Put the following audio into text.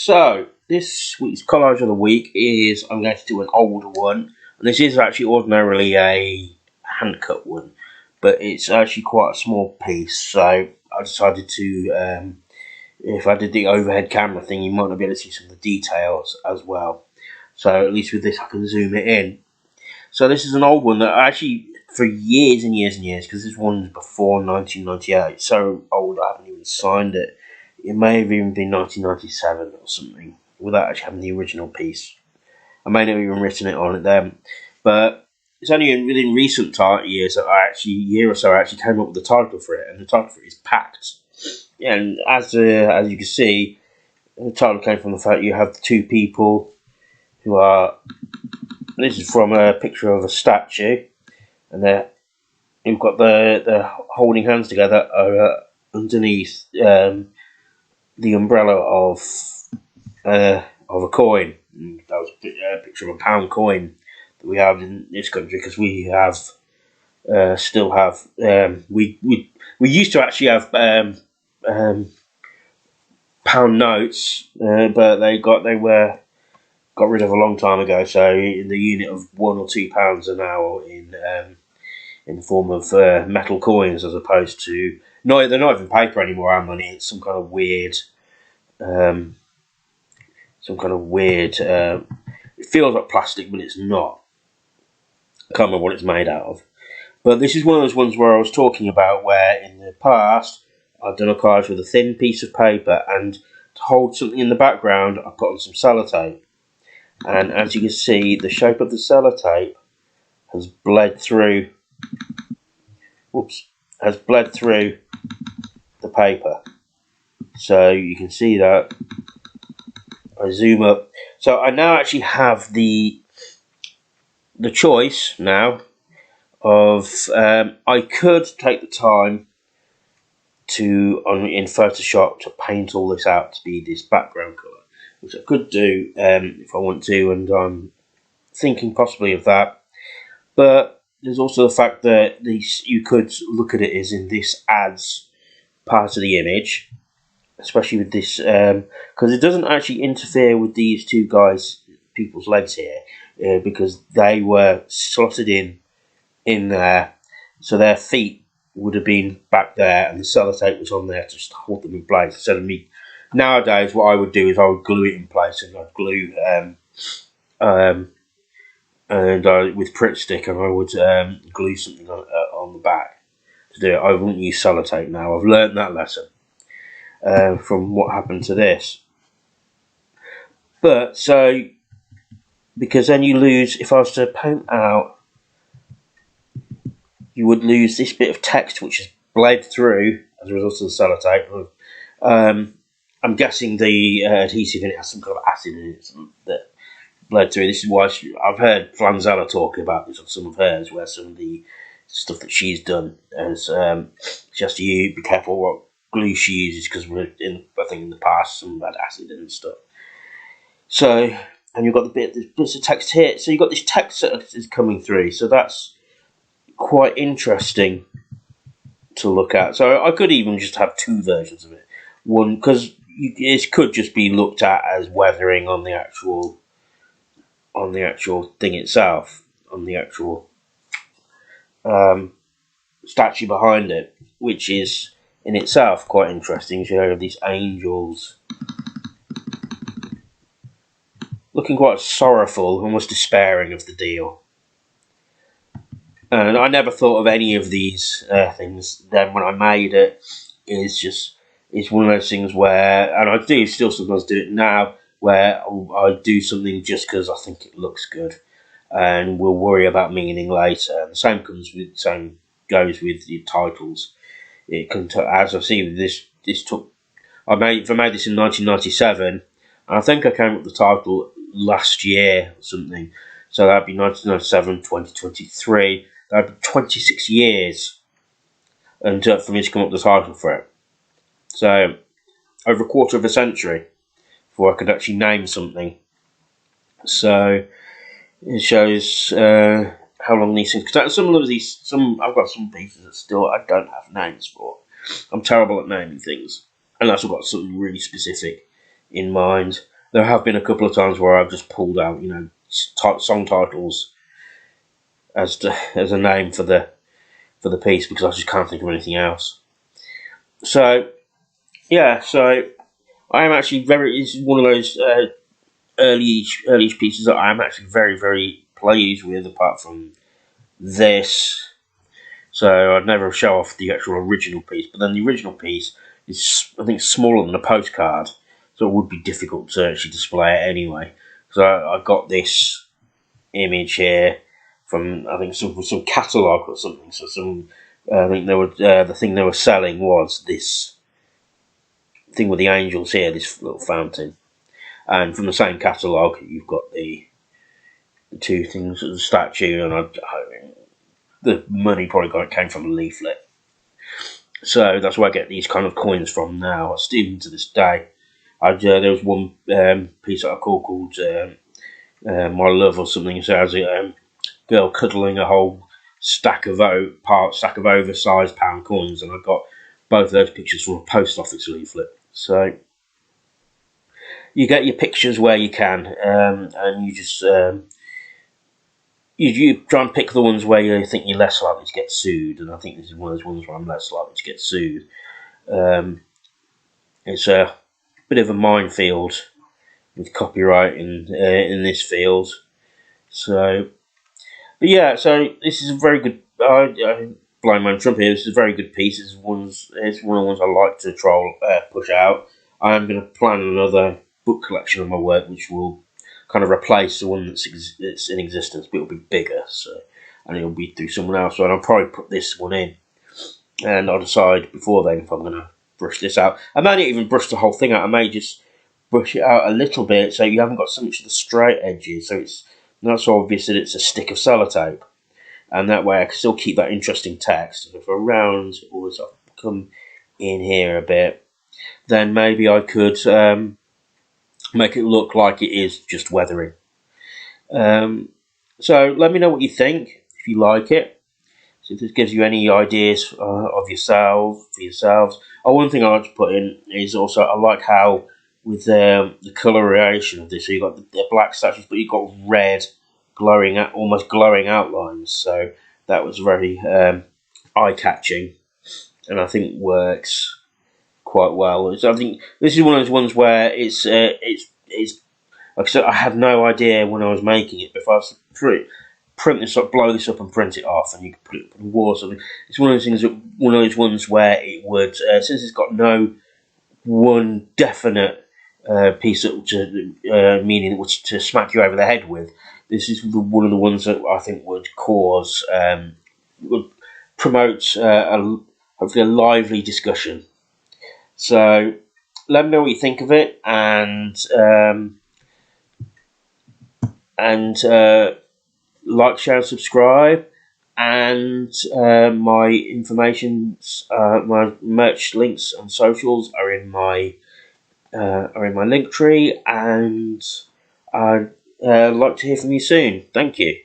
So, this week's collage of the week is I'm going to do an older one, and this is actually ordinarily a hand cut one, but it's actually quite a small piece. So I decided to, if I did the overhead camera thing, you might not be able to see some of the details as well. So at least with this, I can zoom it in. So this is an old one that I actually, for years and years and years, because this one's before 1998, so old I haven't even signed it. It may have even been 1997 or something, without actually having the original piece. I may not have even written it on it then, but it's only within recent years that year or so, I actually came up with the title for it, and the title for it is Pact. And as you can see, the title came from the fact you have the two people who are. This is from a picture of a statue, and you've got the holding hands together underneath the umbrella of a coin. And that was a picture of a pound coin that we have in this country, because we have still have we used to actually have pound notes, but they were got rid of a long time ago. So in the unit of £1 or £2 are now in the form of metal coins, as opposed to they're not even paper anymore. Our money, it's some kind of weird. It feels like plastic, but it's not. I can't remember what it's made out of. But this is one of those ones where I was talking about where in the past I've done a collage with a thin piece of paper, and to hold something in the background I put on some sellotape. And as you can see, the shape of the sellotape has bled through. Has bled through the paper. So you can see that. I zoom up. So I now actually have the choice now of I could take the time in Photoshop to paint all this out to be this background colour, which I could do if I want to, and I'm thinking possibly of that. But there's also the fact that you could look at it as in this adds part of the image, especially with this, because it doesn't actually interfere with these two people's legs here, because they were slotted in there, so their feet would have been back there, and the sellotape was on there to just hold them in place. Instead of me, nowadays, what I would do is I would glue it in place, and I'd glue with Pritt stick, and I would glue something on the back to do it. I wouldn't use sellotape now. I've learned that lesson from what happened to this. But so, because then you lose, if I was to paint out, you would lose this bit of text which is bled through as a result of the sellotape. I'm guessing the adhesive in it has some kind of acid in it that bled through. This is why I've heard Flanzella talk about this on some of hers, where some of the stuff that she's done as just you be careful what glue she uses, because I think in the past some had acid and stuff. So, and you've got the bits of text here. So you've got this text that is coming through. So that's quite interesting to look at. So I could even just have two versions of it. One, because it could just be looked at as weathering on the actual thing itself, on the actual statue behind it, which is in itself quite interesting. You know, these angels looking quite sorrowful, almost despairing of the deal. And I never thought of any of these things then when I made it. It's one of those things where, and I do still sometimes do it now, where I do something just because I think it looks good, and we'll worry about meaning later. And the same goes with the titles. It can, as I see with this took. I made this in 1997, and I think I came up with the title last year or something. So that'd be 1997, 2023. That'd be 26 years and for me to come up with the title for it. So over a quarter of a century before I could actually name something. So it shows how long these things. Cause I've got some pieces that still I don't have names for. I'm terrible at naming things unless I've got something really specific in mind. There have been a couple of times where I've just pulled out, song titles as a name for the piece because I just can't think of anything else. So yeah, so I am actually it's one of those early pieces that I am actually very, very pleased with. Apart from this, so I'd never show off the actual original piece, but then the original piece is, I think, smaller than a postcard, so it would be difficult to actually display it anyway. So I got this image here from, I think, some catalogue or something. So I think the thing they were selling was this thing with the angels here, this little fountain, and from the same catalogue you've got the two things, the statue, and the money probably came from a leaflet. So that's where I get these kind of coins from now. Even to this day, there was one piece that I called My Love or something. So as a girl cuddling a whole stack of oversized pound coins, and I got both of those pictures from a post office leaflet. So you get your pictures where you can, and you just you try and pick the ones where you think you're less likely to get sued, and I think this is one of those ones where I'm less likely to get sued. It's a bit of a minefield with copyright in this field. So, but yeah, so this is a very good. I blowing my own trumpet here. This is a very good piece. It's one of the ones I like to push out. I am going to plan another book collection of my work, which will kind of replace the one that's in existence, but it'll be bigger. So, and it'll be through someone else. So, I'll probably put this one in, and I'll decide before then if I'm going to brush this out. I may not even brush the whole thing out. I may just brush it out a little bit, so you haven't got so much of the straight edges, so it's not so obvious that it's a stick of sellotape. And that way I can still keep that interesting text. If I round or as I come in here a bit, then maybe I could make it look like it is just weathering. So let me know what you think, if you like it. So if this gives you any ideas for yourselves. Oh, one thing I like to put in is also I like how with the coloration of this, so you've got the black statues, but you've got red, almost glowing outlines. So that was very eye-catching, and I think works quite well. So I think this is one of those ones where it's like I said, I had no idea when I was making it. But if I was to print this up, blow this up, and print it off, and you can put it up on the wall or something, it's one of those ones where it would, since it's got no one definite piece of meaning that was to smack you over the head with. This is one of the ones that I think would promote hopefully a lively discussion. So let me know what you think of it, and like, share, and subscribe. And my my merch links and socials are in my link tree, and I'd like to hear from you soon. Thank you.